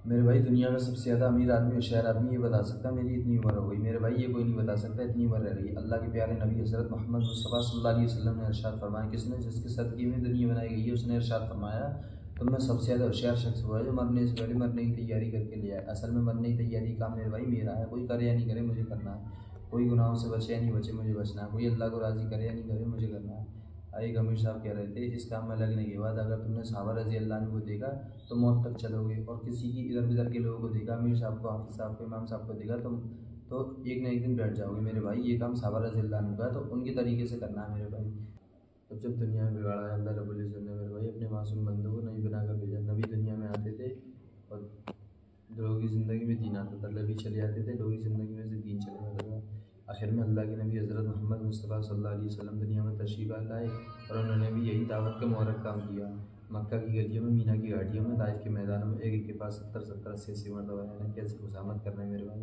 मेरे भाई दुनिया का सबसे ज़्यादा अमीर आदमी होशियार आदमी ये बता सकता है मेरी इतनी उम्र हो गई। मेरे भाई ये कोई नहीं बता सकता इतनी उम्र रह गई। अल्लाह के प्यारे नबी हज़रत मोहम्मद मुस्तफ़ा सल्लल्लाहु अलैहि वसल्लम ने इरशाद फरमाया, किसने जिसके सदक़े में दुनिया बनाई गई है उसने इरशाद फरमाया, तुम में सबसे ज़्यादा होशियार शख्स हुआ है जो मरने से पहले मरने की तैयारी करके लिया है। असल में मरने की तैयारी का मेरे भाई मेरा है। कोई करे या नहीं करे मुझे करना है। कोई गुनाहों से बचे या नहीं बचे मुझे बचना है। कोई अल्लाह को राज़ी करे या नहीं करे मुझे करना है। एक अमीर साहब कह रहे थे, इस काम में लगने के बाद अगर तुमने सहाबा रज़ी अल्लाह अन्हु को देखा तो मौत तक चलोगे, और किसी की इधर उधर के लोगों को देखा, अमीर साहब को, हाफिज़ साहब को, इमाम साहब को देखा तुम तो एक ना एक दिन बैठ जाओगे। मेरे भाई ये काम सहाबा रज़ी अल्लाह अन्हु का है तो उनके तरीके से करना है मेरे भाई। तब जब दुनिया में बिगाड़ा है अल्लाह रब्बुल इज़्ज़त ने मेरे भाई अपने मासूम बंदों को नबी बनाकर भेजा। नबी दुनिया में आते थे और लोगों की ज़िंदगी में दीन आता था। नबी चले आते थे, लोगों की ज़िंदगी में से दीन चले जाता था। आखिर में अल्लाह के नबी हज़रत मोहम्मद मुस्तफ़ा सल्लल्लाहु अलैहि वसल्लम दुनिया में तशरीफ़ लाए और उन्होंने भी यही दावत का मुहर्रक काम किया। मक्का की गलियों में, मीना की घाटियों में, ताइफ के मैदानों में एक एक के पास 70-70, 80-80 मरतबा आए हैं। कैसे खुशामद कर रहे हैं मेरे भाई।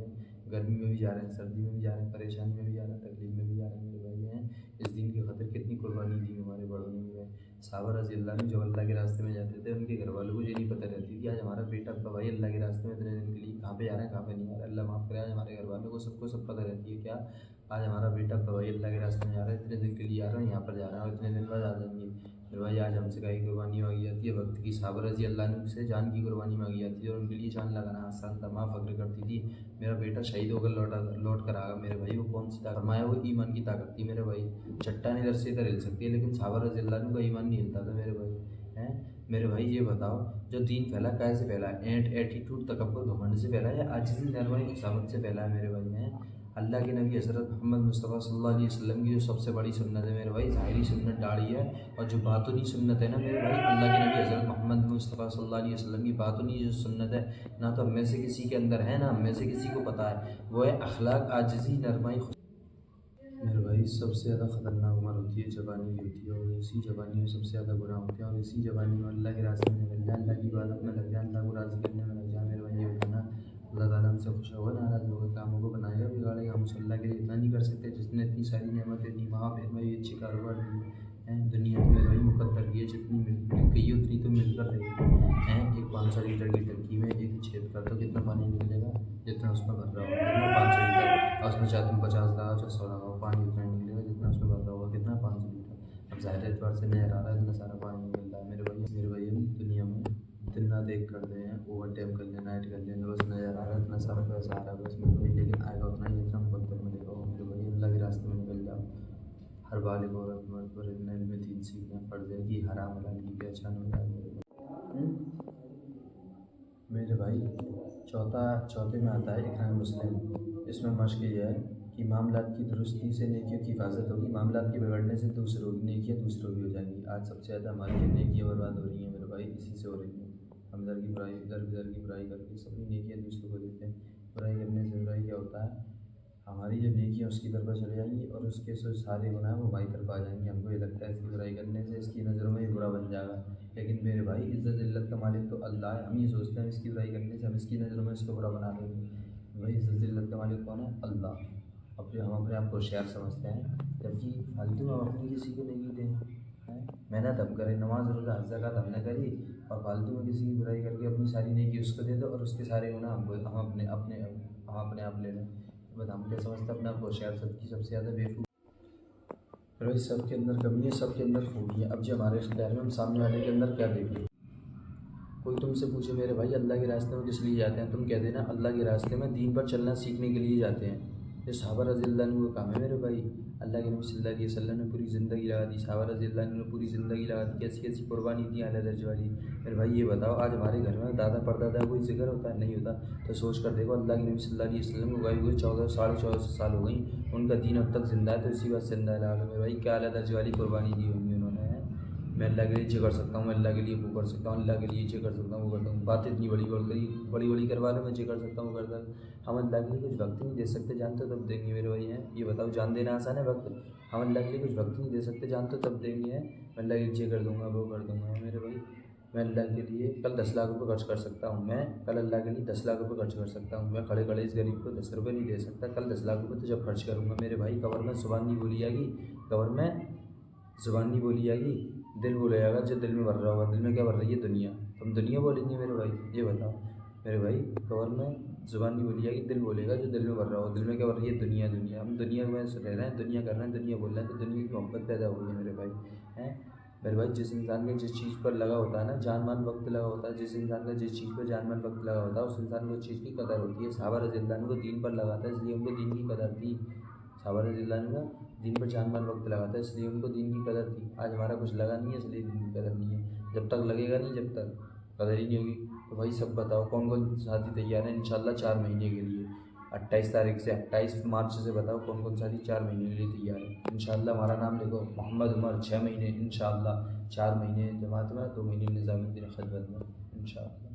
गर्मी में भी जा रहे हैं, सर्दी में भी जा रहे हैं, परेशानी में भी जा रहे हैं, तकलीफ में भी जा रहे हैं मेरे भाई हैं। इस दिन की खातिर कितनी कुर्बानी दी हमारे बड़ों ने मेरे सहाबा रज़ी अल्लाह ने जो अल्लाह के रास्ते में जाते थे उनके घर वालों को ये नहीं पता रहती थी आज हमारा बेटा आपका भाई अल्लाह के रास्ते में इतने दिन के लिए कहाँ पे जा रहे हैं, कहाँ पे नहीं आ रहा है। अल्लाह माफ़ करे, आज हमारे घर वालों को सबको सब पता रहती है क्या आज हमारा बेटा आपका भाई अल्लाह के रास्ते में जा रहा है, इतने दिन के लिए आ रहा है, यहाँ पर जा रहा है और इतने दिन बाद आ जाएंगे। फिर भाई आज हमसे कहीं कुर्बानी मांगी जाती है, वक्त की सहाबा रज़ी अल्लाह अन्हु से जान की कुर्बानी मांगी जाती है और उनके लिए जान लगाना आसान था। माँ फ़क्र करती थी मेरा बेटा शहीद होकर लौट कर आएगा। मेरे भाई वो कौन सी ताकत फरमाया, वो ईमान की ताकत थी मेरे भाई। चट्टान इधर से इधर हिल सकती है लेकिन सहाबा रज़ी अल्लाह अन्हु का ईमान नहीं हिलता था मेरे भाई हैं। मेरे भाई ये बताओ, जो दीन फैला कैसे फैला है, एटीट्यूड तकब्बुर घमंड से फैला है या आजिज़ी नरमाई खुशामत से फैला है मेरे भाई हैं। अल्लाह के नबी हज़रत मोहम्मद मुस्तफ़ा सल्लल्लाहु अलैहि वसल्लम की जो सबसे बड़ी सुन्नत है मेरे भाई, ज़ाहिरी सुन्नत दाढ़ी है, और जो बातुनी सुन्नत है ना मेरे भाई, अल्लाह के नबी हज़रत मोहम्मद मुस्तफ़ा सल्लल्लाहु अलैहि वसल्लम की बातुनी जो सुन्नत है ना तो हम में से किसी के अंदर है ना हम में से किसी को पता है, वो है अखलाक, आजिज़ी, नरमाई। मेरे भाई सबसे ज़्यादा ख़तरनाक उम्र होती है जवानी की होती है, और इसी जवानी में सबसे ज़्यादा गुनाह होते हैं, और इसी जवानी में अल्लाह के रास्ते में निकल जाए, अल्लाह की इबादत में लग जाए, अल्लाह को राज़ी करने में लग जाए। मेरे भाई ये बताना अल्लाह ताला हमसे खुश होगा, नाराज़ होगा, कामों को बनाएगा बिगाड़ेगा। हम उस अल्लाह के लिए इतना नहीं कर सकते जिसने इतनी सारी नेमतें दी, वहाँ बहन भाई अच्छी कारोबार दी हैं। दुनिया में मेरे भाई मुकद्दर की है, जितनी मिल गई उतनी तो मिलकर रहेगी हैं। एक 500 लीटर की टंकी में एक छेद कर तो कितना पानी निकलेगा, जितना उसमें भर रहा होगा, कितना 500 लीटर, और उसमें चाहे तुम 50 लगाओ चाहे 100 लगाओ, पानी उतना ही निकलेगा जितना उसमें भर रहा होगा, कितना 500 लीटर। अब ज़ाहिर एतबार से नहर आ रहा है, इतना सारा पानी निकल रहा है मेरे भाई हम दुनिया में दिन रात एक कर रहे हैं, ओवर टाइम कर लें, नाइट कर लें, बस नज़र आ रहा है इतना सारा पैसा आ रहा है बस मेरे भाई, लेकिन आएगा उतना ही जितना मुकद्दर में देखा हो मेरे भाई। अल्लाह के रास्ते में निकल जाओ। हर बालिग औरत मर्द पर इतना इल्म दीन सीखना फ़र्ज़ है कि हराम हलाल की पहचान हो जाए मेरे भाई। चौथे में आता है इक़राम मुस्लिम। इसमें मश्क ये है कि मामलात की दुरुस्ती से नेकियों की हिफाजत होगी, मामलात के बिगड़ने से दूसरों की नेकियां दूसरों की हो जाएंगी। आज सबसे ज़्यादा हमारी नेकियां बर्बाद हो रही हैं मेरे भाई, इसी से हो रही हैं। हम इधर की बुराई इधर की बुराई करके सभी नेकियां दूसरों को देते हैं। बुराई करने से बुराई क्या होता है, हमारी जो नेकियां उसकी तरफ चली जाएंगी और उसके जो सारे गुनाह वो हमारी तरफ आ जाएंगे। हमको ये लगता है इसकी बुराई करने से इसकी नज़रों में ये बुरा बन जाएगा, लेकिन मेरे भाई इज़्ज़त ज़िल्लत का मालिक तो अल्लाह है। हम ये सोचते हैं इसकी बुराई करने से हम इसकी नज़रों में इसको बुरा बना देंगे। भाई इज़्ज़त ज़िल्लत का मालिक कौन है? अल्लाह। अब जो हम अपने आप को होशियार समझते हैं, जबकि फालतू में हम अपनी किसी को नहीं दें, मेहनत हम करें, नमाज रोज़ा हज ज़कात हमने करी, और फालतू में किसी की बुराई करके अपनी सारी नेकी उसको दे दो और उसके सारे गुनाह हम अपने आप ले लें। बस हम क्या समझते हैं अपने आप को होशियार, सबकी सबसे ज़्यादा बेवकूफ़। भाई सबके अंदर कमी है, सबके अंदर खूबी है। अब जो हमारे इख्तियार में हम सामने वाले के अंदर क्या देखें। कोई तुमसे पूछे मेरे भाई अल्लाह के रास्ते में किस लिए जाते हैं, तुम कह देना अल्लाह के रास्ते में दीन पर चलना सीखने के लिए जाते हैं। ये सहाबा रज़ी अल्लाह अन्हु का काम है मेरे भाई। अल्लाह के नबी सल्लल्लाहु अलैहि वसल्लम ने पूरी ज़िंदगी लगा दी, सहाबा रज़ी अल्लाह अन्हु ने पूरी ज़िंदगी लगा दी, कैसी कैसी कुर्बानी दी आला दर्ज वाली। मेरे भाई ये बताओ, आज हमारे घर में दादा परदादा कोई जिक्र होता है? नहीं होता। तो सोच कर देखो, अल्लाह के नबी सल्लल्लाहु अलैहि वसल्लम को गए हुए 14 साल हो गई, उनका दीन अब तक ज़िंदा है, तो इसी बात ज़िंदा है मेरे भाई। क्या आला दर्ज वाली कुर्बानी दी होंगी उन्होंने। मैं अल्लाह के लिए ये कर सकता हूँ, मैं अल्लाह के लिए वो कर सकता हूँ, अल्लाह के लिए ये कर सकता हूँ, वो करता हूँ। बात इतनी बड़ी करवा लो, मैं ये कर सकता हूँ, वो करता हूँ। हम अल्लाह के लिए कुछ वक्त नहीं दे सकते, जानते हो तब देंगे मेरे भाई हैं। ये बताओ, जान देना आसान है वक्त? हम अल्लाह के लिए कुछ वक्त नहीं दे सकते, जानते हो तब देंगे हैं। मैं अल्लाह के लिए ये कर दूँगा, वो कर दूँगा मेरे भाई। मैं अल्लाह के लिए कल 10 लाख रुपये खर्च कर सकता हूँ, मैं कल अल्लाह के लिए 10 लाख रुपये खर्च कर सकता हूँ। मैं खड़े खड़े इस गरीब को 10 रुपये नहीं दे सकता, कल 10 लाख रुपये तो जब खर्च करूँगा मेरे भाई। कबर में ज़ुबान नहीं बोली जाएगी, कबर में ज़ुबान नहीं बोली जाएगी, दिल बोला जाएगा। जो दिल में भर रहा होगा, दिल में क्या भर रही है? दुनिया। तुम दुनिया बोलेंगे मेरे भाई, ये बताओ। میرے بھائی قبر میں زبان نہیں بولی جائے گی، دل بولے گا، جو دل میں بھر رہا ہو۔ دل میں کیا بھر رہی ہے؟ دنیا، دنیا۔ ہم دنیا میں رہ رہے ہیں، دنیا کر رہے ہیں، دنیا بول رہے ہیں، تو دنیا کی محبت پیدا ہو گئی ہے میرے بھائی ہیں میرے بھائی۔ جس انسان کا جس چیز پر لگا ہوتا ہے نا، جان مال وقت لگا ہوتا ہے، جس انسان کا جس چیز پر جان مال وقت لگا ہوتا ہے، اس انسان کو اس چیز کی قدر ہوتی ہے۔ صحابہ رضی اللہ عنہ کو دین پر لگا تھا، اس لیے ان کو دین کی قدر تھی۔ صحابہ رضی اللہ عنہ کا دین پر جان مال وقت لگا تھا، اس لیے ان کو دین کی قدر تھی۔ آج ہمارا کچھ لگا نہیں ہے، اس لیے دین کی قدر نہیں ہے۔ جب تک لگے گا نہیں، جب تک قدر ہی نہیں ہوگی۔ تو بھائی سب بتاؤ کون کون ساتھی تیار ہیں انشاءاللہ 4 مہینے کے لیے؟ 28 تاریخ سے 28 مارچ سے بتاؤ کون کون ساتھی 4 مہینے کے لیے تیار ہے؟ انشاءاللہ ہمارا نام لکھو، محمد عمر 6 مہینے انشاءاللہ، 4 مہینے جماعت میں، 2 مہینے نظام الدین خدمت میں انشاءاللہ۔